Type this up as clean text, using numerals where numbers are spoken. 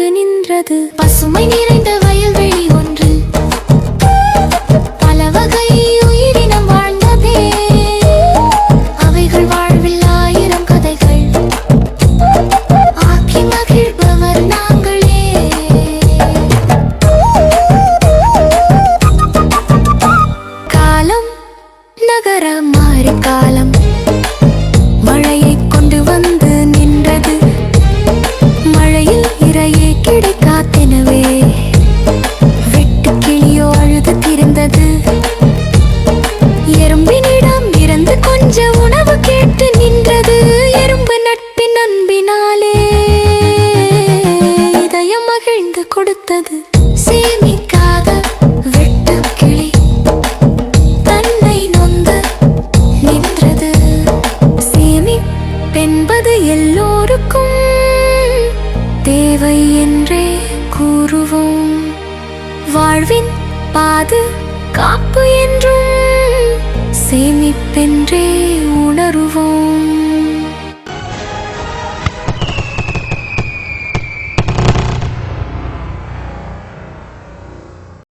வந்து நின்றது. பசுமை நிறைந்த வயல்வெளி ஒன்று, பல வகை உயிரினம் வாழ்ந்ததே. அவைகள் வாழ்வில் ஆயிரம் கதைகள் ஆக்கி மகிழ்பவர் நாங்களே. காலம் நகர மாறி காலம் மழையை கொண்டு வந்து நின்றது. மழையில் இரையே கிடைக்காதெனவே வெட்டு கிளியோ அழுது திரிந்தது. எறும்பினிடம் இருந்து கொஞ்ச உணவு கேட்டு நின்றது. எறும்பு நட்பின் அன்பினாலே இதயம் மகிழ்ந்து கொடுத்தது. சேமிக்காத வெட்டு கிளி தன்னை நொந்து நின்றது. சேமிப்பென்பது எல்லோருக்கும் தேவை என்றே கூறுவோம். வாழ்வின் பாதுகாப்பு என்றும் சேமிப்பென்றே உணருவோம்.